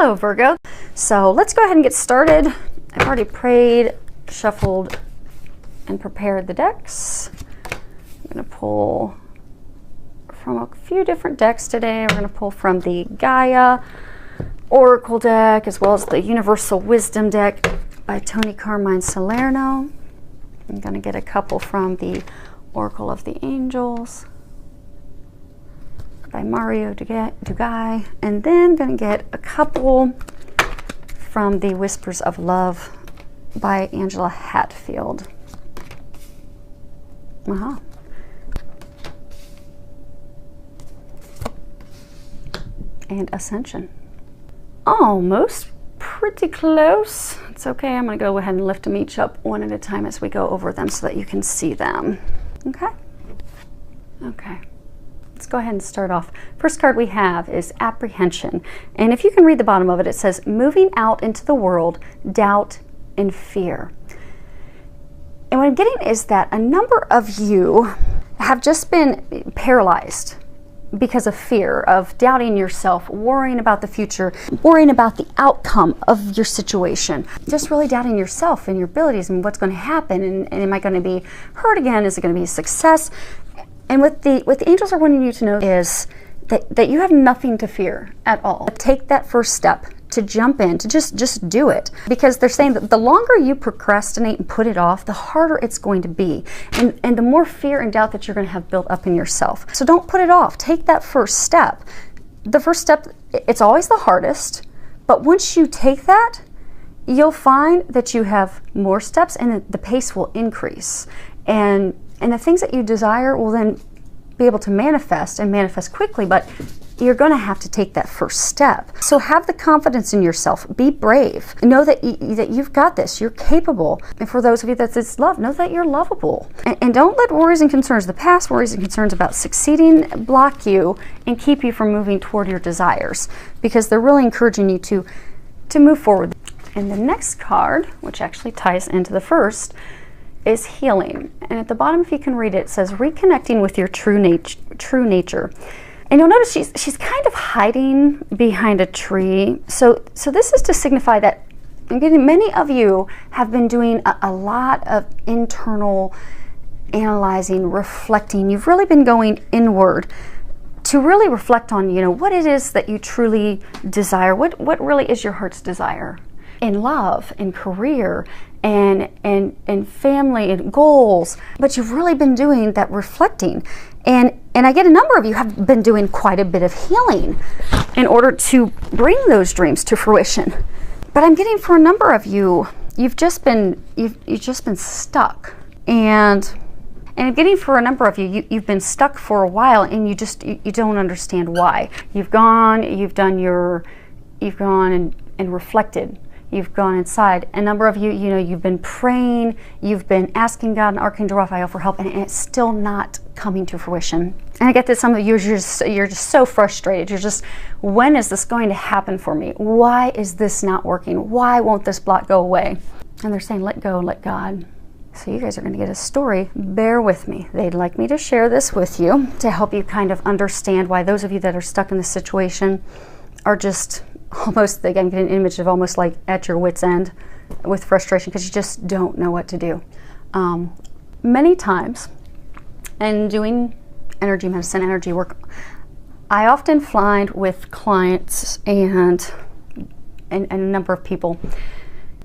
Hello, Virgo. So let's go ahead and get started. I've already prayed, shuffled, and prepared the decks. I'm going to pull from a few different decks today. We're going to pull from the Gaia Oracle deck as well as the Universal Wisdom deck by Tony Carmine Salerno. I'm going to get a couple from the Oracle of the Angels by Mario Dugai, and then going to get a couple from the Whispers of Love by Angela Hatfield. And Ascension. Almost pretty close. It's okay, I'm going to go ahead and lift them each up one at a time as we go over them so that you can see them. Okay? Okay. Let's go ahead and start off. First card we have is Apprehension. And if you can read the bottom of it, it says, moving out into the world, doubt and fear. And what I'm getting is that a number of you have just been paralyzed because of fear, of doubting yourself, worrying about the future, worrying about the outcome of your situation, just really doubting yourself and your abilities and what's going to happen, and am I going to be hurt again? Is it going to be a success? And what the angels are wanting you to know is that you have nothing to fear at all. Take that first step to jump in, to just do it. Because they're saying that the longer you procrastinate and put it off, the harder it's going to be. And the more fear and doubt that you're going to have built up in yourself. So don't put it off. Take that first step. The first step, it's always the hardest. But once you take that, you'll find that you have more steps and the pace will increase. And the things that you desire will then be able to manifest and manifest quickly, but you're going to have to take that first step. So have the confidence in yourself. Be brave. Know that you've got this. You're capable. And for those of you that it's love, know that you're lovable. And don't let worries and concerns, the past worries and concerns about succeeding, block you and keep you from moving toward your desires, because they're really encouraging you to move forward. And the next card, which actually ties into the first, is Healing. And at the bottom, if you can read it, it says reconnecting with your true nature. And you'll notice she's kind of hiding behind a tree. So this is to signify that many of you have been doing a lot of internal analyzing, reflecting. You've really been going inward to really reflect on, what it is that you truly desire. What really is your heart's desire in love, in career, and family and goals. But you've really been doing that reflecting. And I get a number of you have been doing quite a bit of healing in order to bring those dreams to fruition. But I'm getting for a number of you, you've just been stuck. And I'm getting for a number of you, you've been stuck for a while and you don't understand why. You've gone and reflected. You've gone inside. A number of you, you've been praying, you've been asking God and Archangel Raphael for help, and it's still not coming to fruition. And I get that some of you, you're just so frustrated. You're just, when is this going to happen for me? Why is this not working? Why won't this block go away? And they're saying, let go, let God. So you guys are going to get a story. Bear with me. They'd like me to share this with you to help you kind of understand why those of you that are stuck in this situation are just almost, again, get an image of almost like at your wit's end with frustration because you just don't know what to do. Many times, in doing energy medicine, energy work, I often find with clients and a number of people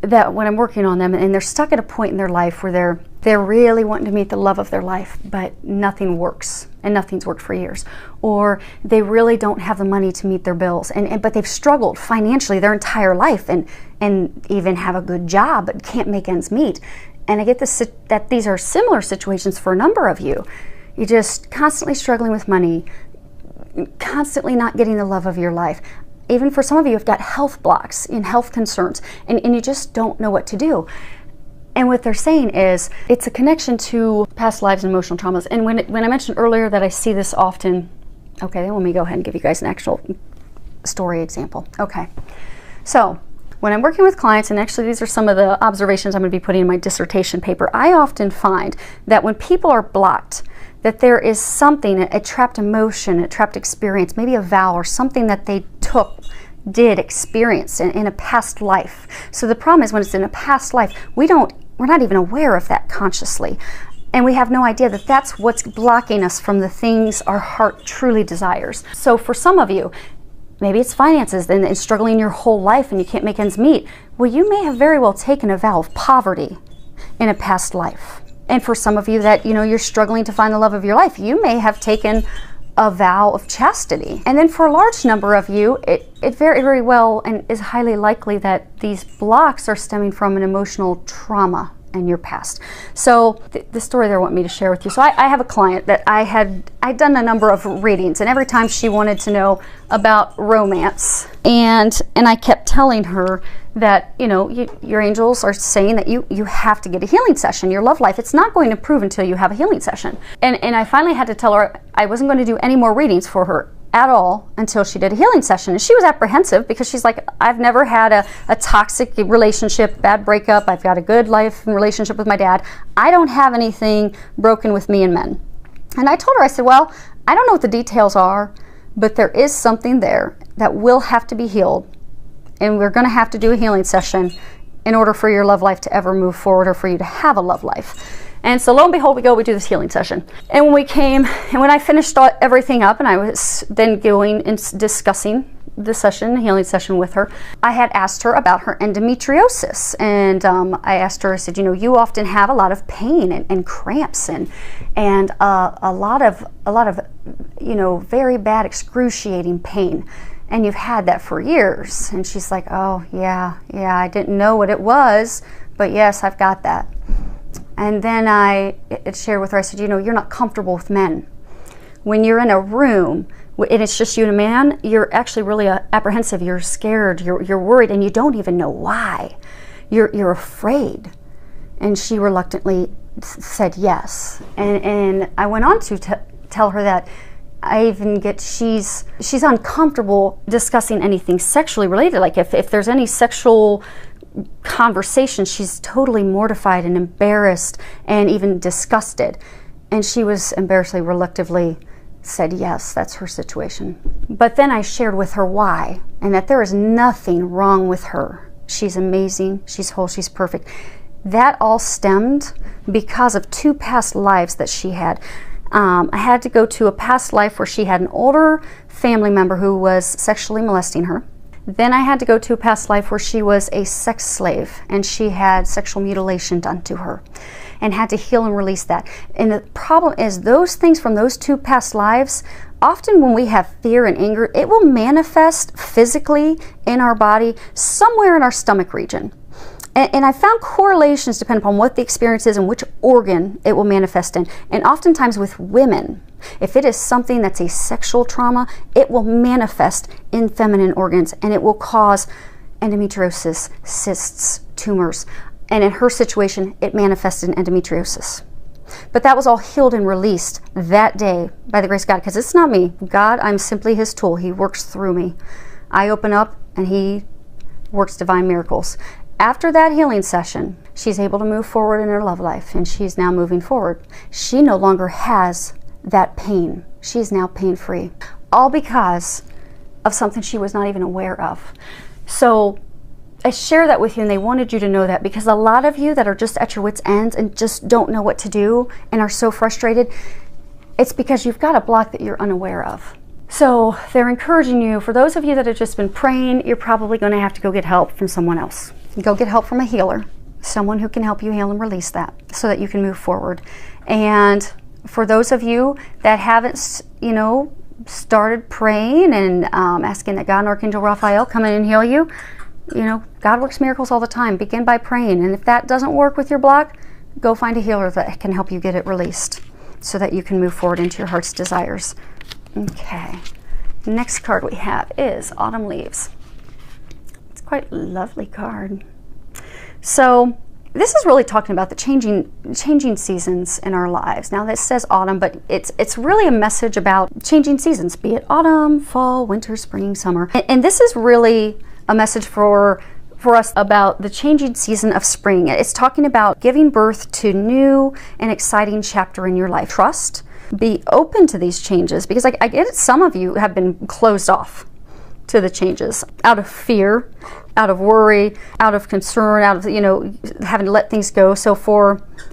that when I'm working on them and they're stuck at a point in their life where they're really wanting to meet the love of their life, but nothing works and nothing's worked for years, or they really don't have the money to meet their bills, but they've struggled financially their entire life and even have a good job but can't make ends meet. And I get that these are similar situations for a number of you. You're just constantly struggling with money, constantly not getting the love of your life. Even for some of you, you've got health blocks and health concerns, and you just don't know what to do. And what they're saying is, it's a connection to past lives and emotional traumas. And when I mentioned earlier that I see this often, okay, then let me go ahead and give you guys an actual story example. Okay, so when I'm working with clients, and actually these are some of the observations I'm going to be putting in my dissertation paper, I often find that when people are blocked, that there is something, a trapped emotion, a trapped experience, maybe a vow or something that they took did experience in a past life. So the problem is when it's in a past life, we're not even aware of that consciously. And we have no idea that that's what's blocking us from the things our heart truly desires. So for some of you, maybe it's finances and struggling your whole life and you can't make ends meet. Well, you may have very well taken a vow of poverty in a past life. And for some of you that, you're struggling to find the love of your life, you may have taken a vow of chastity. And then for a large number of you, it very, very well and is highly likely that these blocks are stemming from an emotional trauma in your past. So the story that I want me to share with you. So I have a client that I'd done a number of readings, and every time she wanted to know about romance, and I kept telling her that, your angels are saying that you have to get a healing session. Your love life, it's not going to improve until you have a healing session. And I finally had to tell her I wasn't going to do any more readings for her at all until she did a healing session. And she was apprehensive because she's like, I've never had a toxic relationship, bad breakup. I've got a good life and relationship with my dad. I don't have anything broken with me and men. And I told her, I said, well, I don't know what the details are, but there is something there that will have to be healed. And we're going to have to do a healing session in order for your love life to ever move forward or for you to have a love life. And so lo and behold, we do this healing session. And when we came, and when I finished everything up, and I was then going and discussing the healing session with her, I had asked her about her endometriosis. And I asked her, I said, you often have a lot of pain and cramps and a lot of very bad excruciating pain. And you've had that for years. And she's like, oh, yeah, I didn't know what it was, but yes, I've got that. And then I shared with her, I said, you're not comfortable with men. When you're in a room and it's just you and a man, you're actually really apprehensive. You're scared, you're worried, and you don't even know why. You're afraid. And she reluctantly said yes. And I went on to tell her that I even get she's uncomfortable discussing anything sexually related. Like if there's any sexual conversation, she's totally mortified and embarrassed and even disgusted. And she was embarrassedly, reluctantly said yes, that's her situation. But then I shared with her why, and that there is nothing wrong with her. She's amazing, she's whole, she's perfect. That all stemmed because of 2 past lives that she had. I had to go to a past life where she had an older family member who was sexually molesting her. Then I had to go to a past life where she was a sex slave and she had sexual mutilation done to her and had to heal and release that. And the problem is those things from those 2 past lives, often when we have fear and anger, it will manifest physically in our body somewhere in our stomach region. And I found correlations depending upon what the experience is and which organ it will manifest in. And oftentimes with women, if it is something that's a sexual trauma, it will manifest in feminine organs and it will cause endometriosis, cysts, tumors. And in her situation, it manifested in endometriosis. But that was all healed and released that day by the grace of God, because it's not me. God, I'm simply His tool. He works through me. I open up and He works divine miracles. After that healing session, she's able to move forward in her love life, and she's now moving forward. She no longer has that pain. She's now pain-free, all because of something she was not even aware of. So I share that with you, and they wanted you to know that, because a lot of you that are just at your wit's ends and just don't know what to do and are so frustrated, it's because you've got a block that you're unaware of. So they're encouraging you, for those of you that have just been praying, you're probably going to have to go get help from someone else. Go get help from a healer, someone who can help you heal and release that so that you can move forward. And for those of you that haven't, started praying and asking that God and Archangel Raphael come in and heal you, God works miracles all the time. Begin by praying. And if that doesn't work with your block, go find a healer that can help you get it released so that you can move forward into your heart's desires. Okay. Next card we have is Autumn Leaves. It's quite a lovely card. So this is really talking about the changing seasons in our lives. Now this says autumn, but it's really a message about changing seasons, be it autumn, fall, winter, spring, summer. And this is really a message for us about the changing season of spring. It's talking about giving birth to new and exciting chapter in your life. Trust, be open to these changes, because I get it, some of you have been closed off to the changes out of fear, out of worry, out of concern, out of, you know, having to let things go. So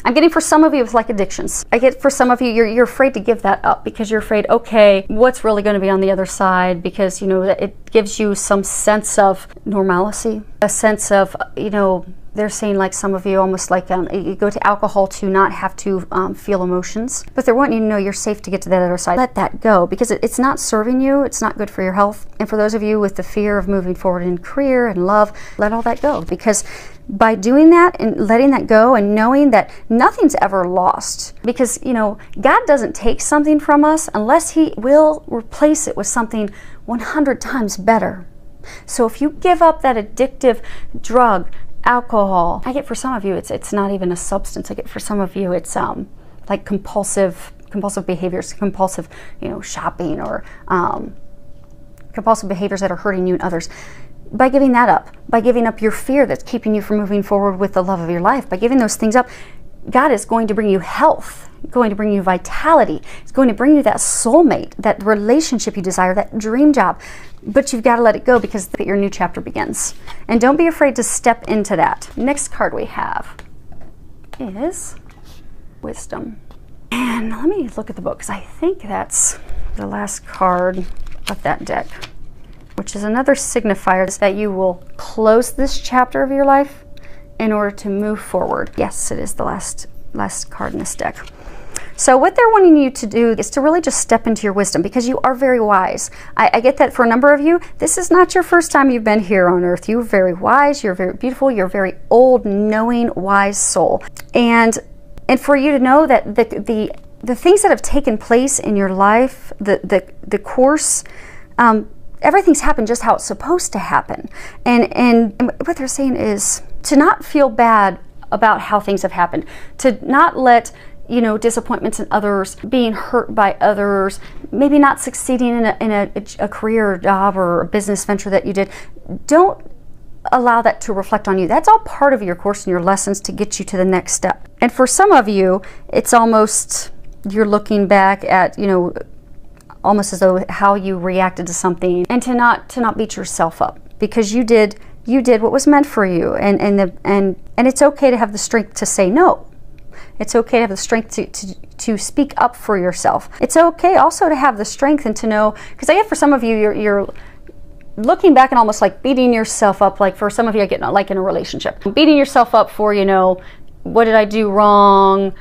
I'm getting for some of you, it's like addictions. I get for some of you, you're afraid to give that up because you're afraid, okay, what's really going to be on the other side? Because, you know, it gives you some sense of normalcy, a sense of, you know, they're saying like some of you almost like you go to alcohol to not have to feel emotions, but they're wanting you to know you're safe to get to that other side. Let that go because it's not serving you. It's not good for your health. And for those of you with the fear of moving forward in career and love, let all that go, because by doing that and letting that go and knowing that nothing's ever lost, because, you know, God doesn't take something from us unless he will replace it with something 100 times better. So if you give up that addictive drug, alcohol, I get for some of you it's not even a substance. I get for some of you it's like compulsive behaviors, compulsive, you know, shopping, or compulsive behaviors that are hurting you and others. By giving that up, by giving up your fear that's keeping you from moving forward with the love of your life, by giving those things up, God is going to bring you health, going to bring you vitality. It's going to bring you that soulmate, that relationship you desire, that dream job. But you've got to let it go because your new chapter begins. And don't be afraid to step into that. Next card we have is Wisdom. And let me look at the book because I think that's the last card of that deck, which is another signifier that you will close this chapter of your life in order to move forward. Yes, it is the last card in this deck. So what they're wanting you to do is to really just step into your wisdom, because you are very wise. I get that for a number of you, this is not your first time you've been here on earth. You're very wise, you're very beautiful, you're a very old, knowing, wise soul. And for you to know that the things that have taken place in your life, the course, everything's happened just how it's supposed to happen. And what they're saying is to not feel bad about how things have happened, to not let, you know, disappointments in others, being hurt by others, maybe not succeeding in a career or job or a business venture that you did. Don't allow that to reflect on you. That's all part of your course and your lessons to get you to the next step. And for some of you, it's almost you're looking back at, you know, almost as though how you reacted to something, and to not beat yourself up, because you did what was meant for you, and it's okay to have the strength to say no. It's okay to have the strength to speak up for yourself. It's okay also to have the strength and to know, because I get for some of you, you're looking back and almost like beating yourself up. Like for some of you, I get like in a relationship, beating yourself up for, you know, what did I do wrong?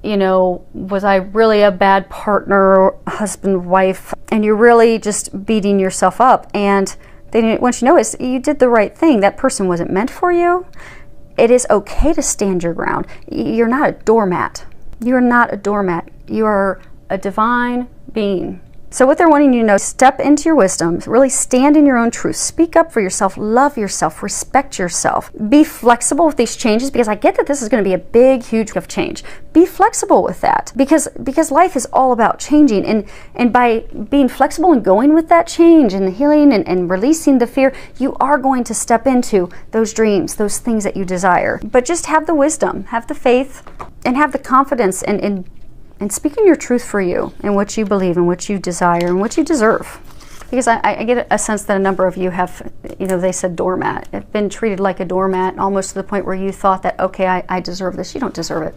You know, was I really a bad partner, husband, wife? And you're really just beating yourself up. And they want you to know is you did the right thing. That person wasn't meant for you. It is okay to stand your ground. You're not a doormat. You're not a doormat. You are a divine being. So what they're wanting you to know, step into your wisdom, really stand in your own truth, speak up for yourself, love yourself, respect yourself. Be flexible with these changes, because I get that this is going to be a big, huge of change. Be flexible with that, because life is all about changing. And by being flexible and going with that change and healing and releasing the fear, you are going to step into those dreams, those things that you desire. But just have the wisdom, have the faith, and have the confidence and speaking your truth for you and what you believe and what you desire and what you deserve. Because I get a sense that a number of you have, you know, they said doormat. Have been treated like a doormat, almost to the point where you thought that, okay, I deserve this. You don't deserve it.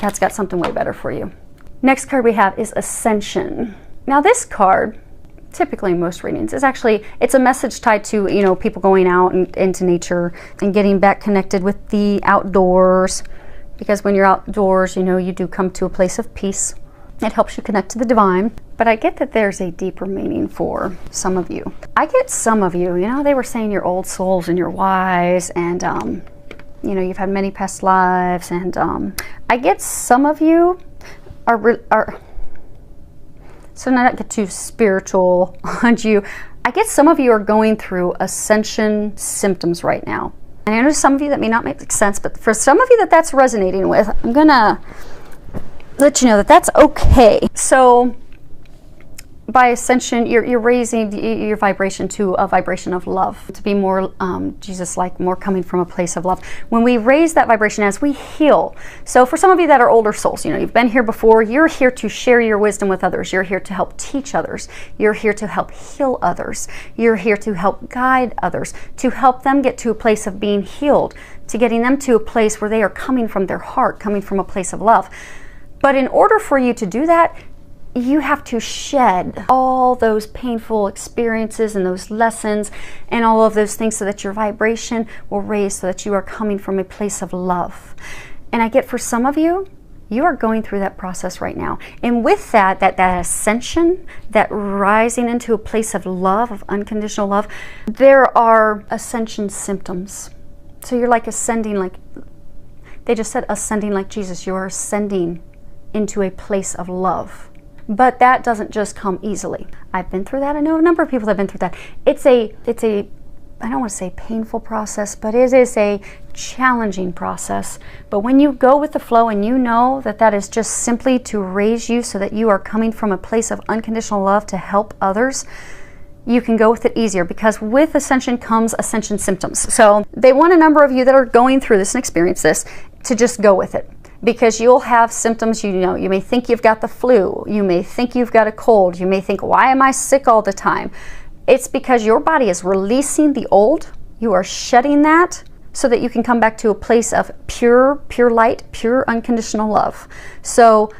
God's got something way better for you. Next card we have is Ascension. Now this card, typically in most readings, is actually, it's a message tied to, you know, people going out and into nature and getting back connected with the outdoors. Because when you're outdoors, you know, you do come to a place of peace. It helps you connect to the divine. But I get that there's a deeper meaning for some of you. I get some of you, you know, they were saying you're old souls and you're wise, and, you know, you've had many past lives. And I get some of you are so not to get too spiritual on you, I get some of you are going through ascension symptoms right now. And I know some of you that may not make sense, but for some of you that's resonating with, I'm gonna let you know that that's okay. So by ascension, you're raising your vibration to a vibration of love, to be more Jesus-like, more coming from a place of love. When we raise that vibration as we heal, so for some of you that are older souls, you know, you've been here before, you're here to share your wisdom with others. You're here to help teach others. You're here to help heal others. You're here to help guide others, to help them get to a place of being healed, to getting them to a place where they are coming from their heart, coming from a place of love. But in order for you to do that, you have to shed all those painful experiences and those lessons and all of those things so that your vibration will raise, so that you are coming from a place of love. And I get for some of you, you are going through that process right now. And with that ascension, that rising into a place of love, of unconditional love, there are ascension symptoms. So you're like ascending, like they just said, ascending like Jesus. You are ascending into a place of love. But that doesn't just come easily. I've been through that. I know a number of people that have been through that. It's a, I don't want to say painful process, but it is a challenging process. But when you go with the flow and you know that that is just simply to raise you so that you are coming from a place of unconditional love to help others, you can go with it easier, because with ascension comes ascension symptoms. So they want a number of you that are going through this and experience this to just go with it. Because you'll have symptoms, you know, you may think you've got the flu, you may think you've got a cold, you may think, why am I sick all the time? It's because your body is releasing the old, you are shedding that so that you can come back to a place of pure light, pure unconditional love. So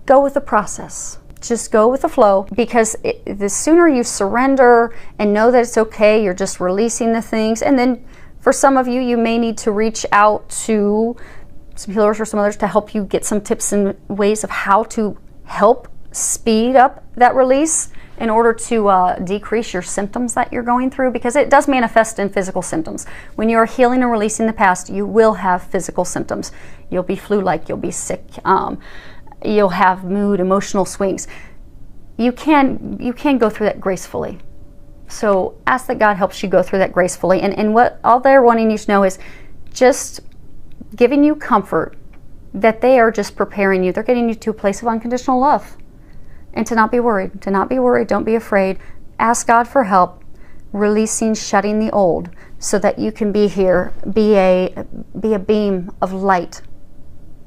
go with the process. Just go with the flow, because the sooner you surrender and know that it's okay, you're just releasing the things. And then for some of you, you may need to reach out to some healers or some others to help you get some tips and ways of how to help speed up that release in order to decrease your symptoms that you're going through, because it does manifest in physical symptoms. When you're healing and releasing the past, you will have physical symptoms. You'll be flu-like, you'll be sick, you'll have mood, emotional swings. You can go through that gracefully. So ask that God helps you go through that gracefully. And what all they're wanting you to know is just giving you comfort that they are just preparing you. They're getting you to a place of unconditional love. And to not be worried. To not be worried. Don't be afraid. Ask God for help, releasing, shutting the old, so that you can be here, be a beam of light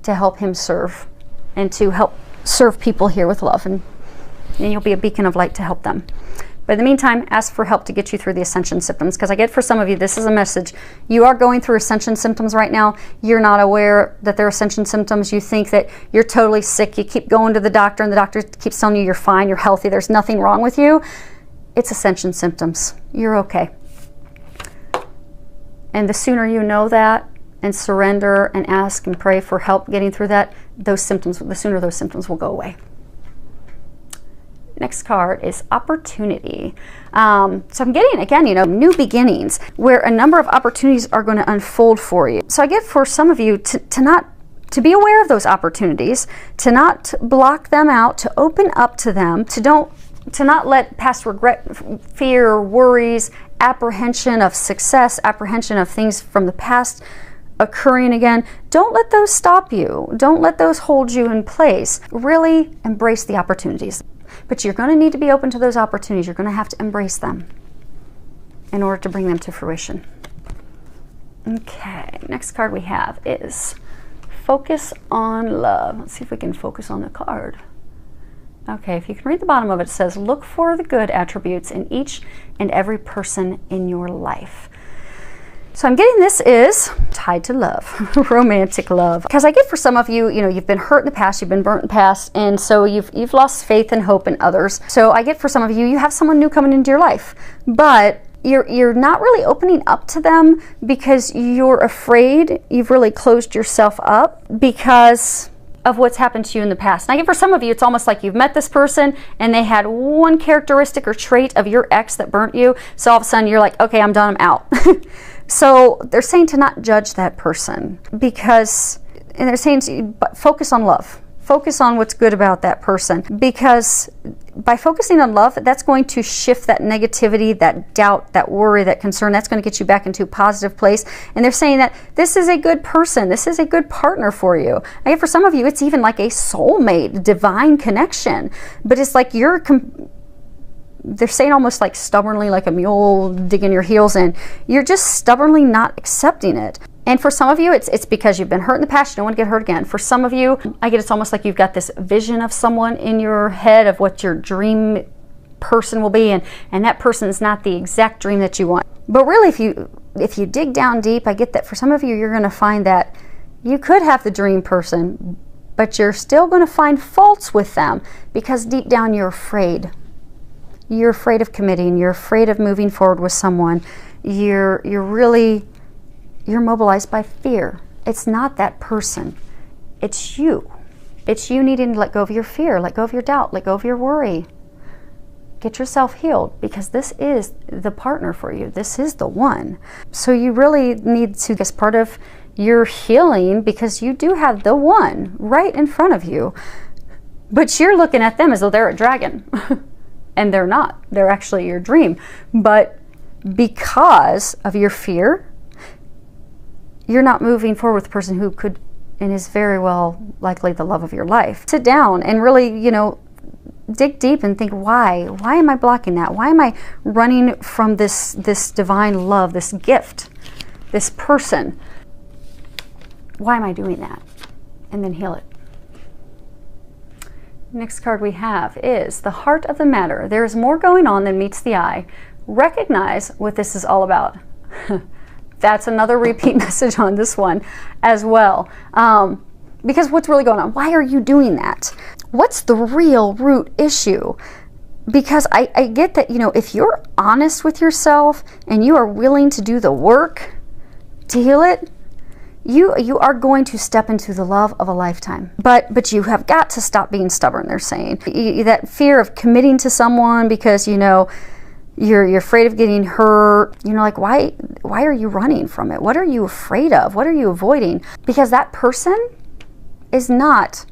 to help Him serve, and to help serve people here with love. And you'll be a beacon of light to help them. But in the meantime, ask for help to get you through the ascension symptoms, because I get for some of you, this is a message. You are going through ascension symptoms right now. You're not aware that they're ascension symptoms. You think that you're totally sick. You keep going to the doctor, and the doctor keeps telling you you're fine, you're healthy, there's nothing wrong with you. It's ascension symptoms. You're okay. And the sooner you know that and surrender and ask and pray for help getting through that, those symptoms, the sooner those symptoms will go away. Next card is opportunity. So I'm getting, again, you know, new beginnings, where a number of opportunities are going to unfold for you. So I get for some of you to be aware of those opportunities, to not block them out, to open up to them, to not let past regret, fear, worries, apprehension of success, apprehension of things from the past occurring again. Don't let those stop you. Don't let those hold you in place. Really embrace the opportunities. But you're going to need to be open to those opportunities. You're going to have to embrace them in order to bring them to fruition. Okay, next card we have is focus on love. Let's see if we can focus on the card. Okay, if you can read the bottom of it, it says, look for the good attributes in each and every person in your life. So I'm getting this is tied to love, romantic love. Because I get for some of you, you know, you've been hurt in the past, you've been burnt in the past, and so you've lost faith and hope in others. So I get for some of you, you have someone new coming into your life, but you're not really opening up to them because you're afraid. You've really closed yourself up because of what's happened to you in the past. And I get for some of you, it's almost like you've met this person and they had one characteristic or trait of your ex that burnt you. So all of a sudden you're like, okay, I'm done, I'm out. So they're saying to not judge that person, because, and they're saying to focus on love. Focus on what's good about that person, because by focusing on love, that's going to shift that negativity, that doubt, that worry, that concern. That's going to get you back into a positive place. And they're saying that this is a good person. This is a good partner for you. And for some of you, it's even like a soulmate, divine connection. But it's like you're they're saying almost like stubbornly, like a mule digging your heels in. You're just stubbornly not accepting it. And for some of you, it's because you've been hurt in the past, you don't want to get hurt again. For some of you, I get it's almost like you've got this vision of someone in your head of what your dream person will be, and that person is not the exact dream that you want. But really, if you dig down deep, I get that for some of you, you're going to find that you could have the dream person, but you're still going to find faults with them because deep down you're afraid. You're afraid of committing. You're afraid of moving forward with someone. You're mobilized by fear. It's not that person. It's you. It's you needing to let go of your fear, let go of your doubt, let go of your worry. Get yourself healed, because this is the partner for you. This is the one. So you really need to, as part of your healing, because you do have the one right in front of you, but you're looking at them as though they're a dragon. And they're not. They're actually your dream. But because of your fear, you're not moving forward with the person who could and is very well likely the love of your life. Sit down and really, dig deep and think, why? Why am I blocking that? Why am I running from this divine love, this gift, this person? Why am I doing that? And then heal it. Next card we have is the heart of the matter. There is more going on than meets the eye. Recognize what this is all about. That's another repeat message on this one as well. Because what's really going on? Why are you doing that? What's the real root issue? Because I get that, if you're honest with yourself and you are willing to do the work to heal it, you are going to step into the love of a lifetime. But you have got to stop being stubborn, they're saying. That fear of committing to someone because, you're afraid of getting hurt. Like, why are you running from it? What are you afraid of? What are you avoiding? Because that person is not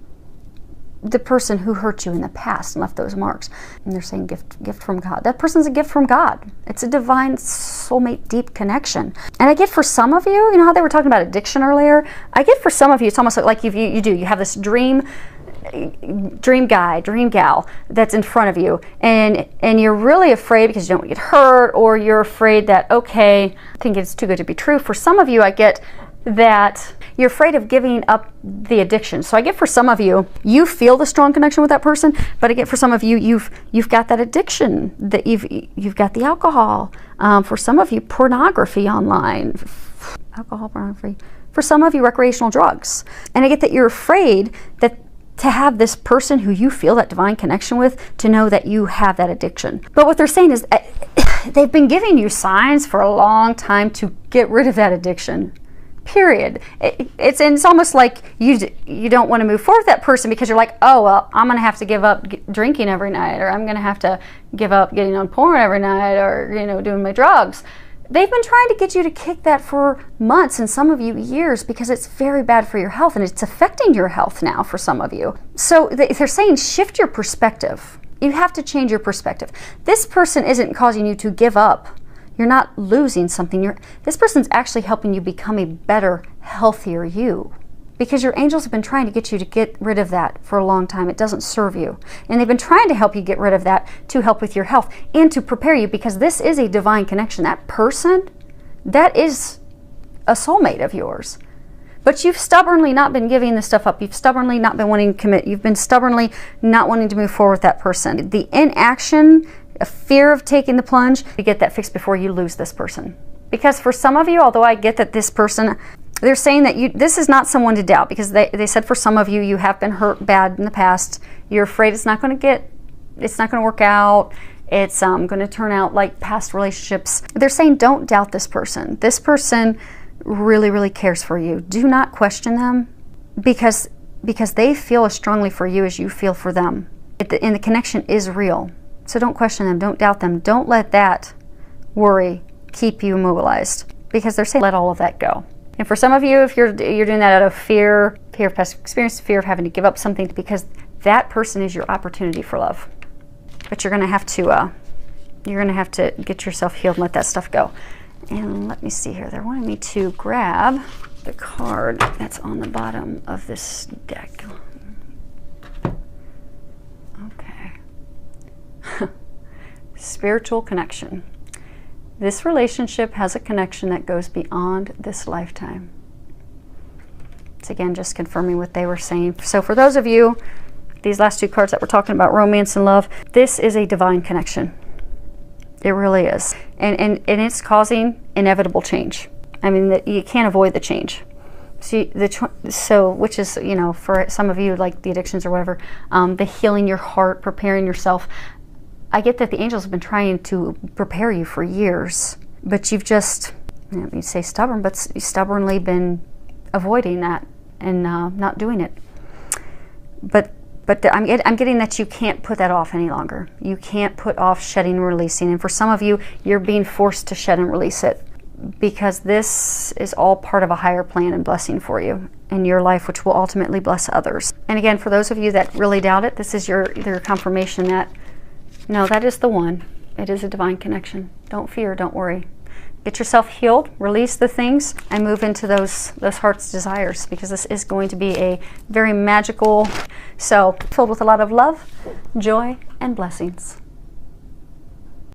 the person who hurt you in the past and left those marks. And they're saying gift from God. That person's a gift from God. It's a divine soulmate deep connection. And I get for some of you, how they were talking about addiction earlier? I get for some of you, it's almost like you have this dream guy, dream gal that's in front of you, and you're really afraid because you don't want to get hurt, or you're afraid that, okay, I think it's too good to be true. For some of you, I get that you're afraid of giving up the addiction. So I get for some of you, you feel the strong connection with that person, but I get for some of you, you've got that addiction, that you've got the alcohol. For some of you, pornography online, alcohol, pornography. For some of you, recreational drugs. And I get that you're afraid that to have this person who you feel that divine connection with, to know that you have that addiction. But what they're saying is they've been giving you signs for a long time to get rid of that addiction. Period. It's almost like you don't want to move forward with that person because you're like, oh, well, I'm going to have to give up drinking every night, or I'm going to have to give up getting on porn every night, or doing my drugs. They've been trying to get you to kick that for months, and some of you years, because it's very bad for your health, and it's affecting your health now for some of you. So they're saying shift your perspective. You have to change your perspective. This person isn't causing you to give up. You're not losing something. This person's actually helping you become a better, healthier you. Because your angels have been trying to get you to get rid of that for a long time. It doesn't serve you. And they've been trying to help you get rid of that to help with your health and to prepare you, because this is a divine connection. That person, that is a soulmate of yours. But you've stubbornly not been giving this stuff up. You've stubbornly not been wanting to commit. You've been stubbornly not wanting to move forward with that person. The inaction, a fear of taking the plunge, to get that fixed before you lose this person. Because for some of you, although I get that this person, they're saying that this is not someone to doubt, because they said for some of you, you have been hurt bad in the past. You're afraid it's not going to work out. It's going to turn out like past relationships. They're saying don't doubt this person. This person really, really cares for you. Do not question them, because they feel as strongly for you as you feel for them. And the connection is real. So don't question them. Don't doubt them. Don't let that worry keep you immobilized, because they're saying let all of that go. And for some of you, if you're doing that out of fear of past experience, fear of having to give up something, because that person is your opportunity for love. But you're going to have to get yourself healed and let that stuff go. And let me see here. They're wanting me to grab the card that's on the bottom of this deck. Okay. spiritual connection. This relationship has a connection that goes beyond this lifetime. It's again just confirming what they were saying. So for those of you, these last two cards that we're talking about, romance and love, this is a divine connection. It really is. And it's causing inevitable change. I mean, you can't avoid the change. So which is, you know, for some of you, like the addictions or whatever, the healing your heart, preparing yourself. I get that the angels have been trying to prepare you for years, but you've just, I don't mean to say stubborn, but stubbornly been avoiding that and not doing it. But I'm getting that you can't put that off any longer. You can't put off shedding and releasing. And for some of you, you're being forced to shed and release it, because this is all part of a higher plan and blessing for you in your life, which will ultimately bless others. And again, for those of you that really doubt it, this is your confirmation that, no, that is the one. It is a divine connection. Don't fear, don't worry. Get yourself healed, release the things, and move into those heart's desires, because this is going to be a very magical, so filled with a lot of love, joy, and blessings.